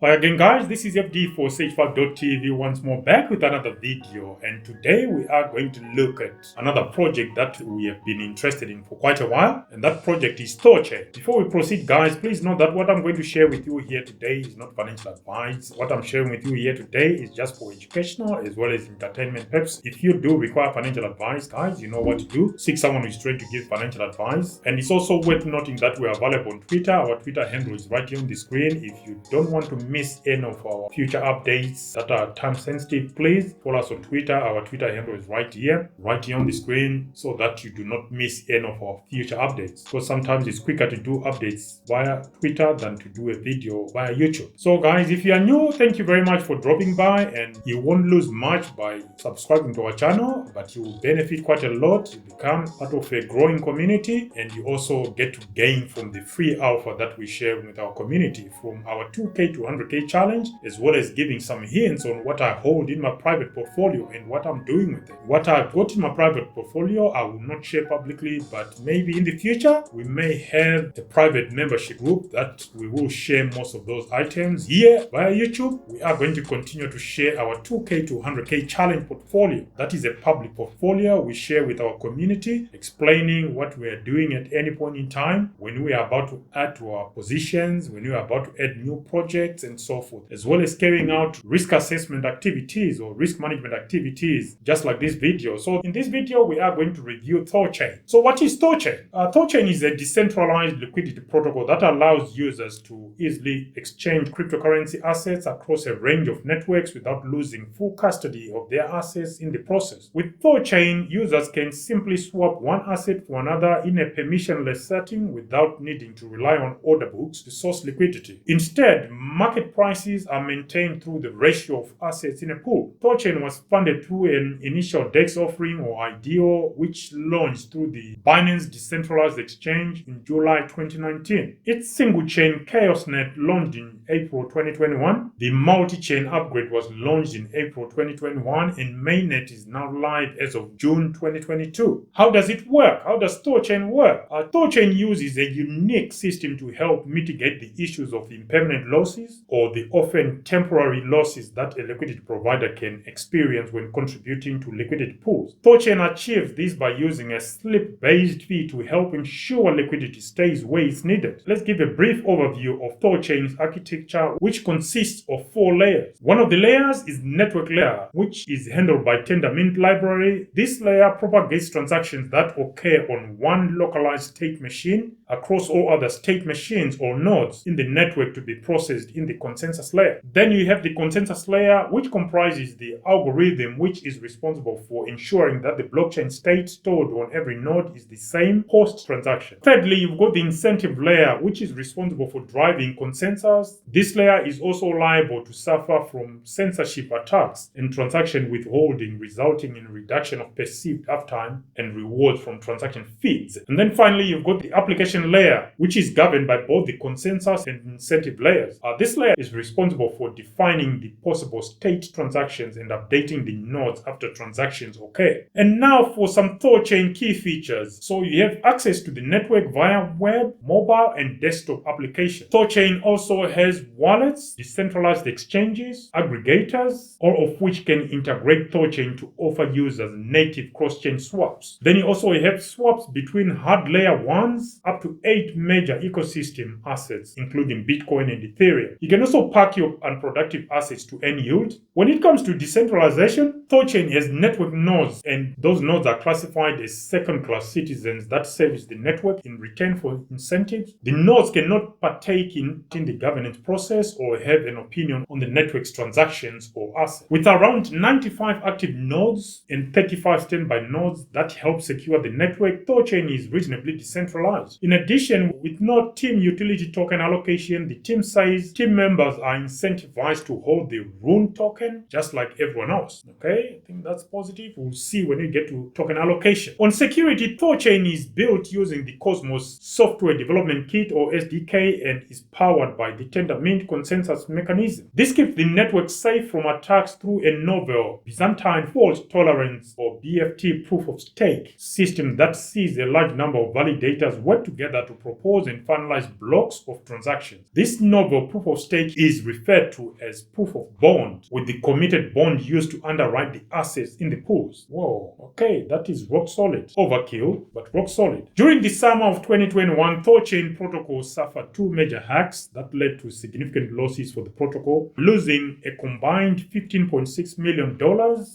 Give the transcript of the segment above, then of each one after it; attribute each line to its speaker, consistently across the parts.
Speaker 1: Hi again guys, this is FD for SageFact.tv once more back with another video, and today we are going to look at another project that we have been interested in for quite a while, and that project is ThorChain. Before we proceed guys, please note that what I'm going to share with you here today is not financial advice. What I'm sharing with you here today is just for educational as well as entertainment purposes. If you do require financial advice guys, you know what to do. Seek someone who is trained to give financial advice. And it's also worth noting that we are available on Twitter. Our Twitter handle is right here on the screen. If you don't want to miss any of our future updates that are time sensitive, please follow us on Twitter. Our Twitter handle is right here on the screen, so that you do not miss any of our future updates, because sometimes it's quicker to do updates via Twitter than to do a video via YouTube. So guys, if you are new, thank you very much for dropping by, and you won't lose much by subscribing to our channel, but you will benefit quite a lot. You become part of a growing community, and you also get to gain from the free alpha that we share with our community from our 2K to 100K challenge, as well as giving some hints on what I hold in my private portfolio and what I'm doing with it. What I've got in my private portfolio I will not share publicly, but maybe in the future we may have a private membership group that we will share most of those items. Here via YouTube, we are going to continue to share our 2K to 100K challenge portfolio. That is a public portfolio we share with our community, explaining what we are doing at any point in time, when we are about to add to our positions, when we are about to add new projects and so forth, as well as carrying out risk assessment activities or risk management activities, just like this video. So in this video, we are going to review ThorChain. So what is ThorChain? ThorChain is a decentralized liquidity protocol that allows users to easily exchange cryptocurrency assets across a range of networks without losing full custody of their assets in the process. With ThorChain, users can simply swap one asset for another in a permissionless setting without needing to rely on order books to source liquidity. Instead, market prices are maintained through the ratio of assets in a pool. ThorChain was funded through an initial DEX offering, or DYOR, which launched through the Binance Decentralized exchange in July 2019. Its single-chain ChaosNet launched in April 2021. The multi-chain upgrade was launched in April 2021, and mainnet is now live as of June 2022. How does it work? How does ThorChain work? ThorChain uses a unique system to help mitigate the issues of impermanent losses, or the often temporary losses that a liquidity provider can experience when contributing to liquidity pools. ThorChain achieves this by using a slip-based fee to help ensure liquidity stays where it's needed. Let's give a brief overview of ThorChain's architecture, which consists of 4 layers. One of the layers is network layer, which is handled by Tendermint library. This layer propagates transactions that occur on one localized state machine across all other state machines or nodes in the network to be processed in the consensus layer. Then you have the consensus layer, which comprises the algorithm which is responsible for ensuring that the blockchain state stored on every node is the same post-transaction. Thirdly, you've got the incentive layer, which is responsible for driving consensus. This layer is also liable to suffer from censorship attacks and transaction withholding, resulting in reduction of perceived uptime and rewards from transaction fees. And then finally, you've got the application layer, which is governed by both the consensus and incentive layers. This layer is responsible for defining the possible state transactions and updating the nodes after transactions occur. And now for some ThorChain key features. So you have access to the network via web, mobile, and desktop applications. ThorChain also has wallets, decentralized exchanges, aggregators, all of which can integrate ThorChain to offer users native cross-chain swaps. Then you also have swaps between hard layer 1s up to 8 major ecosystem assets, including Bitcoin and Ethereum. You can also pack your unproductive assets to earn yield. When it comes to decentralization, ThorChain has network nodes, and those nodes are classified as second-class citizens that service the network in return for incentives. The nodes cannot partake in the governance process or have an opinion on the network's transactions or assets. With around 95 active nodes and 35 standby nodes that help secure the network, ThorChain is reasonably decentralized. In addition, with no team utility token allocation, the team size, team members are incentivized to hold the RUNE token just like everyone else. Okay, I think that's positive. We'll see when we get to token allocation. On security, ThorChain is built using the Cosmos Software Development Kit, or SDK, and is powered by the Tendermint consensus mechanism. This keeps the network safe from attacks through a novel Byzantine fault tolerance, or BFT proof of stake system that sees a large number of validators work together to propose and finalize blocks of transactions. This novel proof of stake is referred to as proof of bond, with the committed bond used to underwrite the assets in the pools. Whoa, okay, that is rock solid. Overkill, but rock solid. During the summer of 2021, ThorChain protocol suffered two major hacks that led to significant losses for the protocol, losing a combined $15.6 million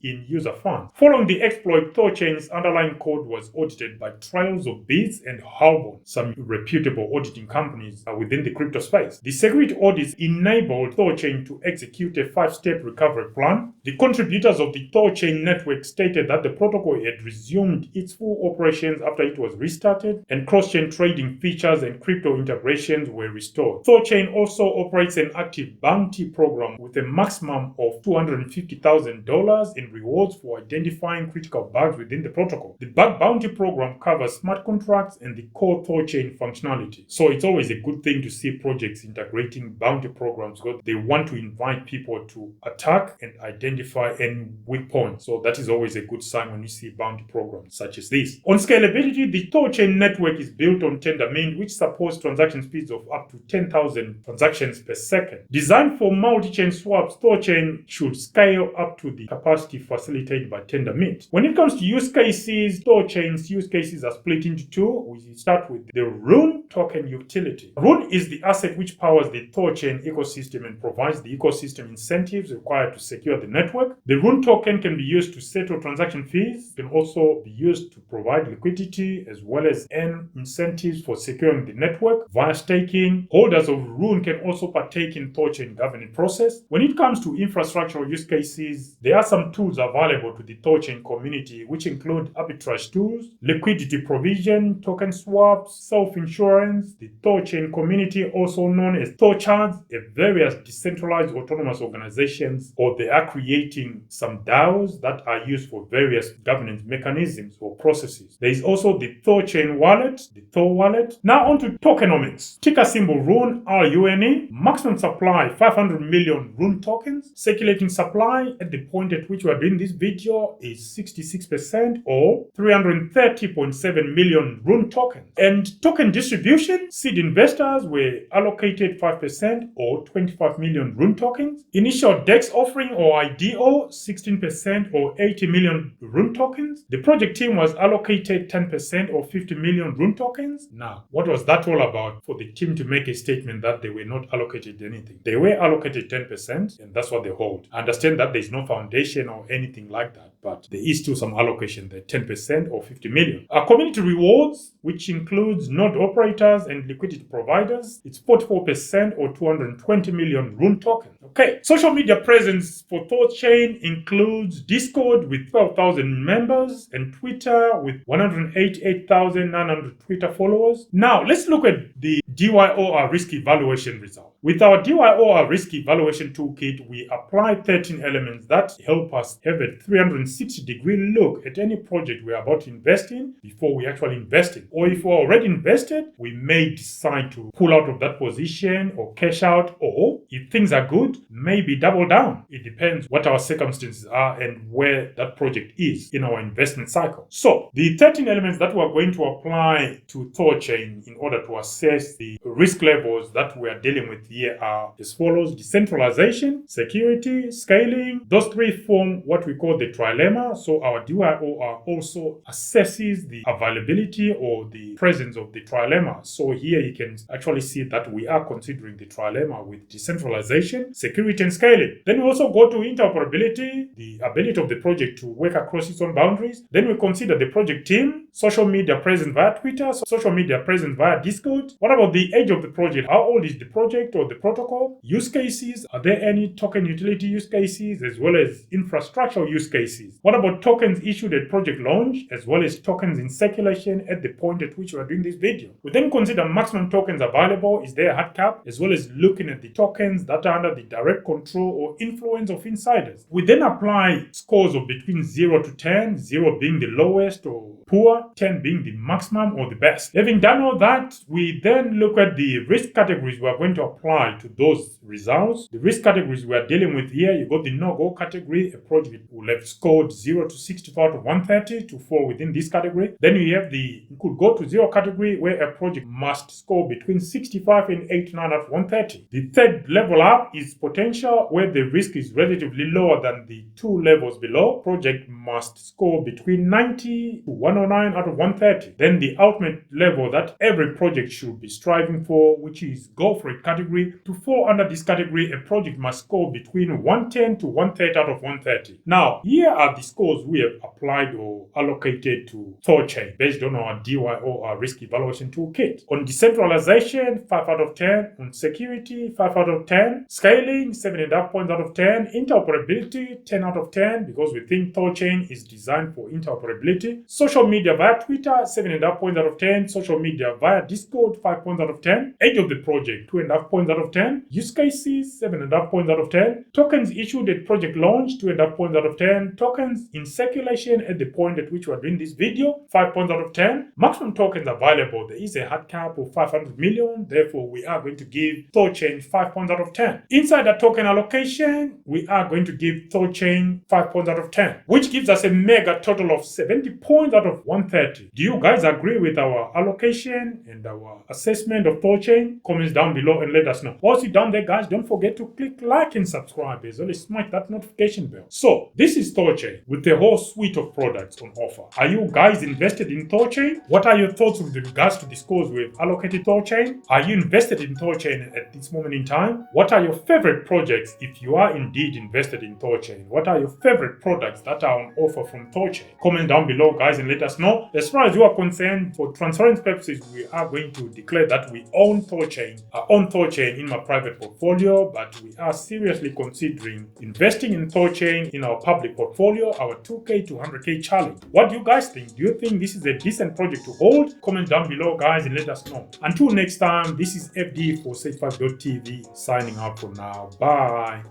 Speaker 1: in user funds. Following the exploit, ThorChain's underlying code was audited by Trails of Bits and Halborn, some reputable auditing companies within the crypto space. The security audits enabled ThorChain to execute a 5-step recovery plan. The contributors of the ThorChain network stated that the protocol had resumed its full operations after it was restarted, and cross-chain trading features and crypto integrations were restored. ThorChain also operates an active bounty program with a maximum of $250,000 in rewards for identifying critical bugs within the protocol. The bug bounty program covers smart contracts and the core ThorChain functionality. So it's always a good thing to see projects integrating bounty programs because they want to invite people to attack and identify any weak points. So that is always a good sign when you see bounty programs such as this. On scalability, the ThorChain network is built on Tendermint, which supports transaction speeds of up to 10,000 transactions per second. Designed for multi-chain swaps, ThorChain should scale up to the capacity facilitated by Tendermint. When it comes to use cases, ThorChain's use cases are split into two. We start with the RUNE token utility. RUNE is the asset which powers the ThorChain ecosystem and provides the ecosystem incentives required to secure the network. The RUNE token can be used to settle transaction fees. It can also be used to provide liquidity as well as earn incentives for securing the network via staking. Holders of RUNE can also partake in ThorChain governing process. When it comes to infrastructural use cases, there are some tools available to the ThorChain community which include arbitrage tools, liquidity provision, token swaps, self-insurance. The ThorChain community, also known as ThorChards, are various decentralized autonomous organizations, or they are creating some DAOs that are used for various governance mechanisms or processes. There is also the ThorChain wallet, the Thor wallet. Now on to tokenomics. Ticker symbol RUNE, RUNE. Maximum supply 500 million RUNE tokens. Circulating supply at the point at which we are doing this video is 66% or 330.7 million RUNE tokens. And token distribution, seed investors were allocated 5% or 25 million RUNE tokens. Initial DEX offering or IDO 16% or 80 million RUNE tokens. The project team was allocated 10% or 50 million RUNE tokens. Now, what was that all about for the team to make a statement that they were not allocated anything? They were allocated 10% and that's what they hold. I understand that there's no foundation or anything like that, but there is still some allocation there, 10% or 50 million. Community rewards, which includes node operators and liquidity providers, it's 44% or 220 million RUNE tokens. Okay, social media presence for ThorChain includes Discord with 12,000 members and Twitter with 188,900 Twitter followers. Now, let's look at the DYOR risk evaluation result. With our DYOR risk evaluation toolkit, we apply 13 elements that help us have a 360-degree look at any project we're about to invest in before we actually invest in. Or if we're already invested, we may decide to pull out of that position or cash out, or if things are good, maybe double down. It depends what our circumstances are and where that project is in our investment cycle. So, the 13 elements that we're going to apply to ThorChain in order to assess the risk levels that we are dealing with here are as follows: decentralization, security, scaling. Those three form what we call the trilemma. So our DYOR also assesses the availability or the presence of the trilemma. So here you can actually see that we are considering the trilemma with decentralization, security, and scaling. Then we also go to interoperability, the ability of the project to work across its own boundaries. Then we consider the project team, social media presence via Twitter, social media presence via Discord. What about the age of the project? How old is the project or the protocol? Use cases, are there any token utility use cases as well as infrastructural use cases? What about tokens issued at project launch as well as tokens in circulation at the point at which we are doing this video? We then consider maximum tokens available, is there a hard cap, as well as looking at the tokens that are under the direct control or influence of insiders. We then apply scores of between 0 to 10, 0 being the lowest or poor, 10 being the maximum or the best. Having done all that, we then look at the risk categories we are going to apply apply to those results. The risk categories we are dealing with here, you got the no-go category, a project will have scored 0 to 64 to 130 to fall within this category. Then you have you could go to 0 category where a project must score between 65 and 89 out of 130. The third level up is potential, where the risk is relatively lower than the 2 levels below. Project must score between 90 to 109 out of 130. Then the ultimate level that every project should be striving for, which is go for it category. To fall under this category, a project must score between 110 to 130 out of 130. Now, here are the scores we have applied or allocated to ThorChain based on our DYOR risk evaluation toolkit. On decentralization, 5 out of 10. On security, 5 out of 10. Scaling, 7.5 points out of 10. Interoperability, 10 out of 10, because we think ThorChain is designed for interoperability. Social media via Twitter, 7.5 points out of 10. Social media via Discord, 5 points out of 10. Age of the project, 2.5 points out of 10. Use cases, 7.5 points out of 10. Tokens issued at project launch, 2.5 points out of 10. Tokens in circulation at the point at which we are doing this video, 5 points out of 10. Maximum tokens available, there is a hard cap of 500 million. Therefore, we are going to give ThorChain 5 points out of 10. Inside the token allocation, we are going to give ThorChain 5 points out of 10, which gives us a mega total of 70 points out of 130. Do you guys agree with our allocation and our assessment of ThorChain? Comments down below and let us know. Whilst you're down there, guys, don't forget to click like and subscribe as well as smash that notification bell. So, this is ThorChain with a whole suite of products on offer. Are you guys invested in ThorChain? What are your thoughts with regards to the scores we've allocated ThorChain? Are you invested in ThorChain at this moment in time? What are your favorite projects if you are indeed invested in ThorChain? What are your favorite products that are on offer from ThorChain? Comment down below, guys, and let us know. As far as you are concerned, for transparency purposes, we are going to declare that we own ThorChain. I own ThorChain in my private portfolio, but we are seriously considering investing in ThorChain in our public portfolio, our 2K to 100K challenge. What do you guys think? Do you think this is a decent project to hold? Comment down below, guys, and let us know. Until next time, this is FD for SafeFast.tv signing out for now. Bye.